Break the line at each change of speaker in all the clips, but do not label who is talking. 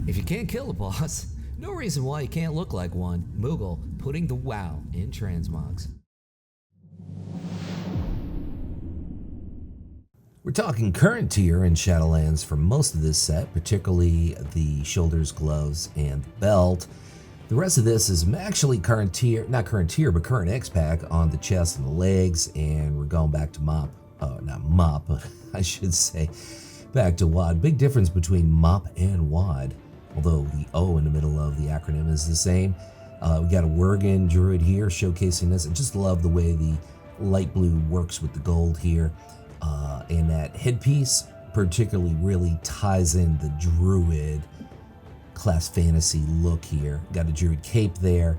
If you can't kill a boss, no reason why you can't look like one. Moogle putting the wow in transmogs. We're talking current tier in Shadowlands for most of this set, particularly the shoulders, gloves, and the belt. The rest of this is actually current tier, not current tier, but current xpac on the chest and the legs, and we're going back to mop, not mop, but I should say back to WAD. Big difference between mop and WAD, although the O in the middle of the acronym is the same. We got a Worgen Druid here showcasing this. I just love the way the light blue works with the gold here. And that headpiece particularly really ties in the Druid class fantasy look here. Got a Druid cape there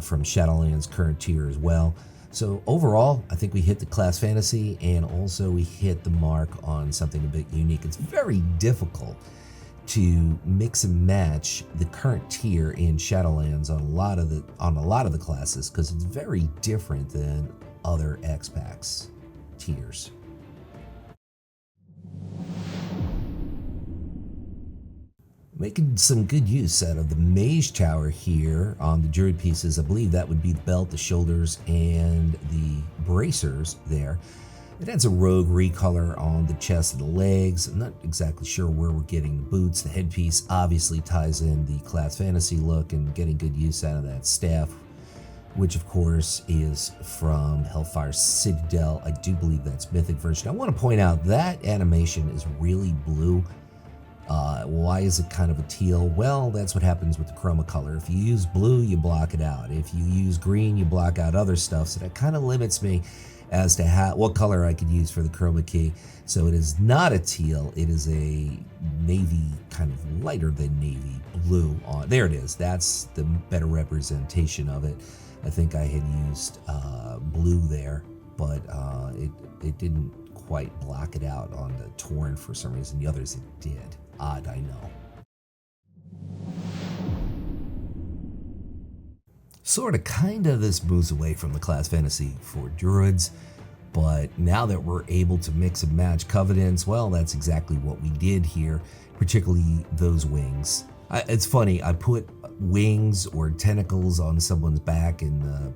from Shadowlands current tier as well. So overall, I think we hit the class fantasy, and also we hit the mark on something a bit unique. It's very difficult to mix and match the current tier in Shadowlands on a lot of the classes, because it's very different than other xpacs tiers. Making some good use out of the Mage Tower here on the Druid pieces. I believe that would be the belt, the shoulders, and the bracers there. It adds a rogue recolor on the chest and the legs. I'm not exactly sure where we're getting the boots. The headpiece obviously ties in the class fantasy look and getting good use out of that staff, which of course is from Hellfire Citadel. I do believe that's Mythic version. I want to point out that animation is really blue. Why is it kind of a teal? Well, that's what happens with the chroma color. If you use blue, you block it out. If you use green, you block out other stuff. So that kind of limits me as to what color I could use for the chroma key. So it is not a teal. It is a navy, kind of lighter than navy blue. There it is. That's the better representation of it. I think I had used blue there, but it didn't quite block it out on the Torrent for some reason. The others it did. Odd, I know. Sort of, kind of, this moves away from the class fantasy for Druids, but now that we're able to mix and match Covenants, well, that's exactly what we did here, particularly those wings. It's funny, I put wings or tentacles on someone's back in the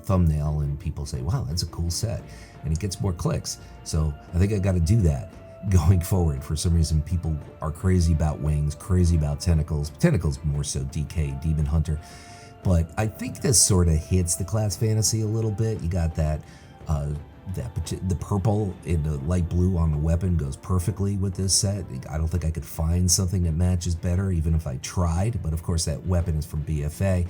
thumbnail, and people say, wow, that's a cool set, and it gets more clicks. So I think I got to do that going forward. For some reason, people are crazy about wings, crazy about tentacles. Tentacles more so DK, Demon Hunter. But I think this sort of hits the class fantasy a little bit. You got that, the purple and the light blue on the weapon goes perfectly with this set. I don't think I could find something that matches better, even if I tried. But of course, that weapon is from BFA.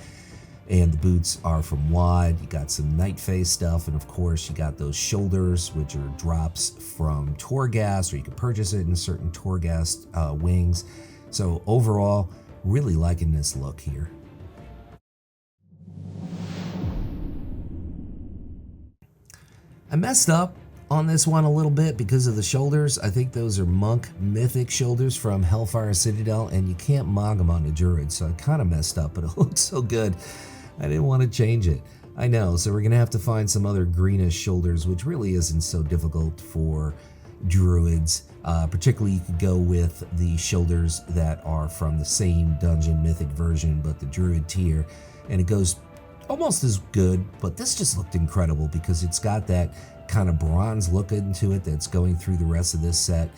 And the boots are from WAD. You got some Nightface stuff, and of course you got those shoulders, which are drops from Torghast, or you can purchase it in certain Torghast wings. So overall, really liking this look here. I messed up on this one a little bit because of the shoulders. I think those are Monk Mythic shoulders from Hellfire Citadel, and you can't mog them on the Druid, so I kind of messed up, but it looks so good. I didn't want to change it. I know, so we're going to have to find some other greenish shoulders, which really isn't so difficult for Druids. Particularly, you could go with the shoulders that are from the same dungeon Mythic version, but the Druid tier, and it goes almost as good, but this just looked incredible because it's got that kind of bronze look into it that's going through the rest of this set.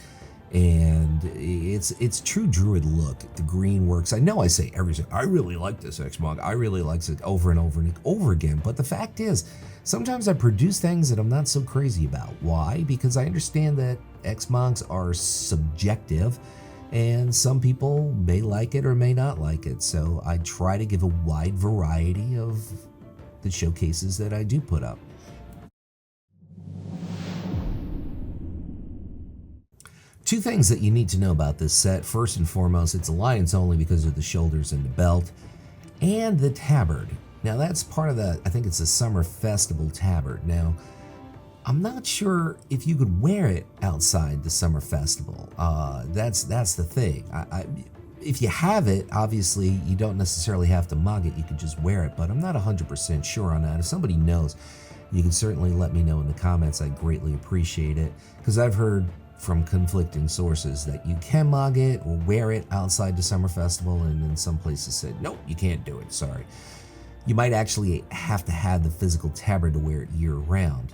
And it's true Druid look. The green works. I know I say everything. I really like this xmog. I really like it over and over and over again. But the fact is, sometimes I produce things that I'm not so crazy about. Why? Because I understand that xmogs are subjective, and some people may like it or may not like it. So I try to give a wide variety of the showcases that I do put up. Two things that you need to know about this set. First and foremost, it's Alliance only because of the shoulders and the belt, and the tabard. Now that's part of the, I think it's a Summer Festival tabard. Now, I'm not sure if you could wear it outside the Summer Festival. That's the thing. If you have it, obviously you don't necessarily have to mug it. You could just wear it, but I'm not 100% sure on that. If somebody knows, you can certainly let me know in the comments. I'd greatly appreciate it, because I've heard from conflicting sources that you can mog it or wear it outside the summer festival, and then some places said, nope, you can't do it, sorry. You might actually have to have the physical tabard to wear it year-round.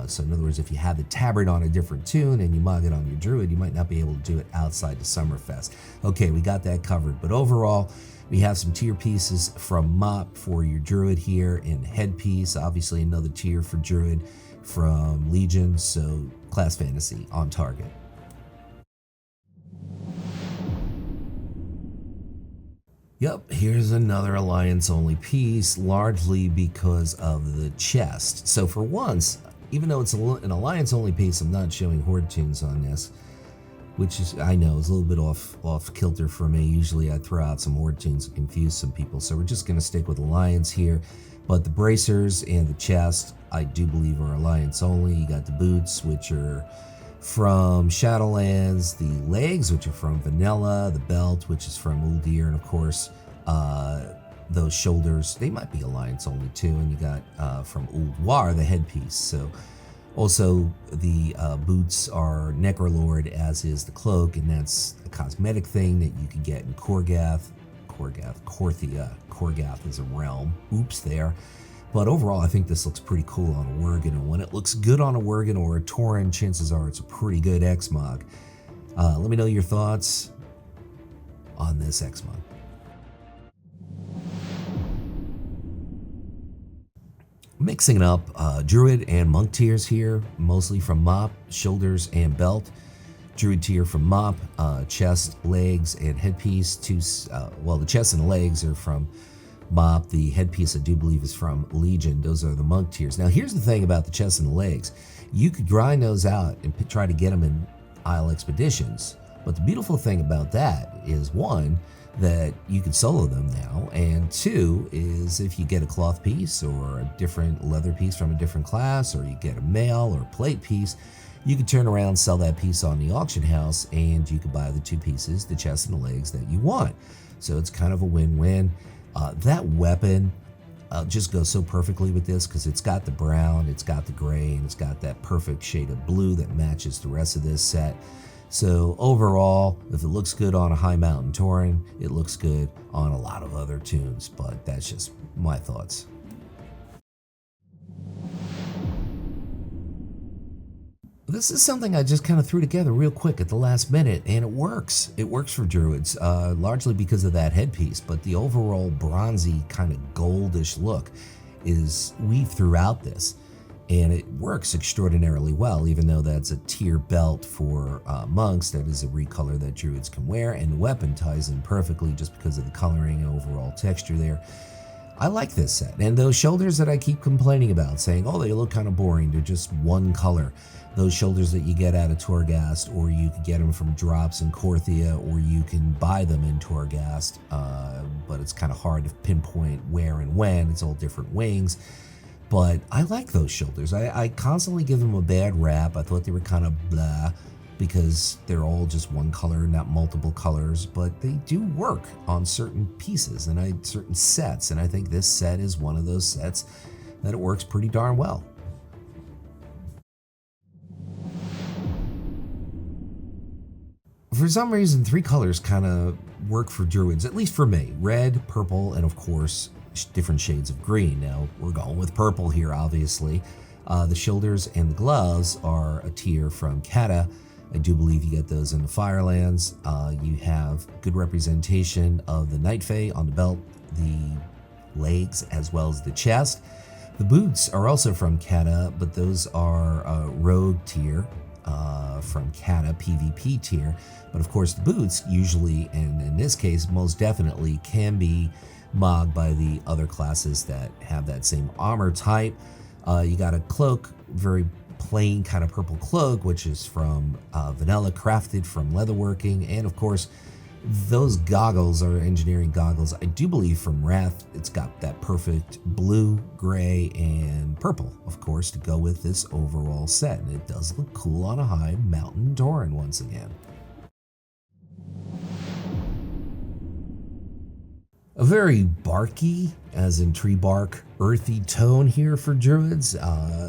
So in other words, if you have the tabard on a different tune and you mog it on your druid, you might not be able to do it outside the Summerfest. Okay, we got that covered. But overall, we have some tier pieces from Mop for your druid here, and headpiece, obviously another tier for druid from Legion, so class fantasy on target. Yep, here's another Alliance-only piece, largely because of the chest. So for once, even though it's an Alliance-only piece, I'm not showing Horde tunes on this, which is, I know, is a little bit off kilter for me. Usually I throw out some Horde tunes and confuse some people, so we're just going to stick with Alliance here. But the bracers and the chest, I do believe are Alliance-only. You got the boots, which are from Shadowlands, the legs, which are from Vanilla, the belt, which is from Uldir, and of course, those shoulders, they might be Alliance only too, and you got from Ulduar, the headpiece. So also the boots are necrolord, as is the cloak, and that's a cosmetic thing that you can get in Korgath, Korgath is a realm, oops there. But overall, I think this looks pretty cool on a Worgen, and when it looks good on a Worgen or a Tauren, chances are it's a pretty good xmog. Let me know your thoughts on this xmog. Mixing it up, Druid and Monk tiers here, mostly from Mop, shoulders and belt. Druid tier from Mop, chest, legs, and headpiece. The chest and the legs are from Mop. The headpiece, I do believe, is from Legion. Those are the Monk tiers. Now, here's the thing about the chest and the legs. You could grind those out and try to get them in Isle Expeditions. But the beautiful thing about that is, one, that you can solo them now, and two is if you get a cloth piece or a different leather piece from a different class, or you get a mail or plate piece, you can turn around, sell that piece on the auction house, and you can buy the two pieces, the chest and the legs, that you want. So it's kind of a win-win. That weapon just goes so perfectly with this because it's got the brown, it's got the gray, and it's got that perfect shade of blue that matches the rest of this set. So overall, if it looks good on a High Mountain Tauren, it looks good on a lot of other tunes, but that's just my thoughts. This is something I just kind of threw together real quick at the last minute, and it works. It works for druids, largely because of that headpiece, but the overall bronzy kind of goldish look is weaved throughout this, and it works extraordinarily well, even though that's a tier belt for monks. That is a recolor that druids can wear, and the weapon ties in perfectly just because of the coloring and overall texture there. I like this set, and those shoulders that I keep complaining about, saying, oh, they look kind of boring, they're just one color. Those shoulders that you get out of Torghast, or you can get them from drops in Korthia, or you can buy them in Torghast, but it's kind of hard to pinpoint where and when. It's all different wings, but I like those shoulders. I constantly give them a bad rap. I thought they were kind of blah, because they're all just one color, not multiple colors, but they do work on certain pieces and certain sets, and I think this set is one of those sets that it works pretty darn well. For some reason, three colors kind of work for druids, at least for me. Red, purple, and of course, different shades of green. Now, we're going with purple here, obviously. The shoulders and the gloves are a tier from Cata. I do believe you get those in the Firelands. You have good representation of the Night Fae on the belt, the legs, as well as the chest. The boots are also from Cata, but those are rogue tier. From Cata PvP tier, but of course the boots usually, and in this case most definitely, can be mogged by the other classes that have that same armor type. You got a cloak, very plain kind of purple cloak, which is from Vanilla, crafted from leatherworking, and of course those goggles are engineering goggles, I do believe, from Wrath. It's got that perfect blue, gray, and purple, of course, to go with this overall set. And it does look cool on a High Mountain Tauren once again. A very barky, as in tree bark, earthy tone here for druids.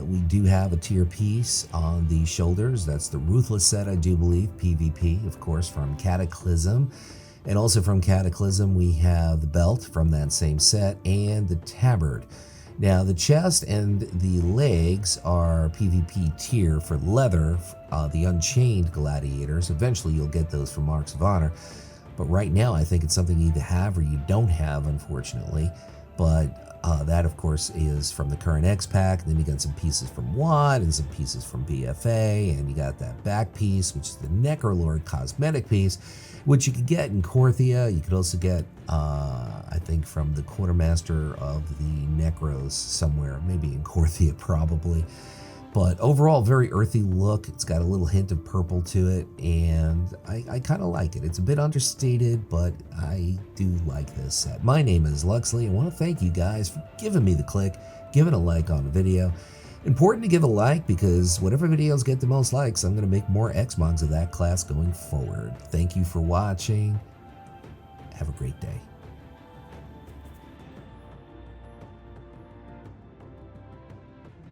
We do have a tier piece on the shoulders. That's the Ruthless set, I do believe, PvP, of course, from Cataclysm. And also from Cataclysm, we have the belt from that same set and the tabard. Now, the chest and the legs are PvP tier for leather, the Unchained Gladiators. Eventually, you'll get those from Marks of Honor. But right now, I think it's something you either have or you don't have, unfortunately. But that, of course, is from the current xpac. And then you got some pieces from WoD and some pieces from BFA. And you got that back piece, which is the necrolord cosmetic piece, which you could get in Korthia. You could also get, I think, from the quartermaster of the Necros somewhere, maybe in Korthia, probably. But overall, very earthy look. It's got a little hint of purple to it, and I kind of like it. It's a bit understated, but I do like this set. My name is Luxley. I want to thank you guys for giving me the click, giving a like on the video. Important to give a like, because whatever videos get the most likes, I'm going to make more xmogs of that class going forward. Thank you for watching. Have a great day.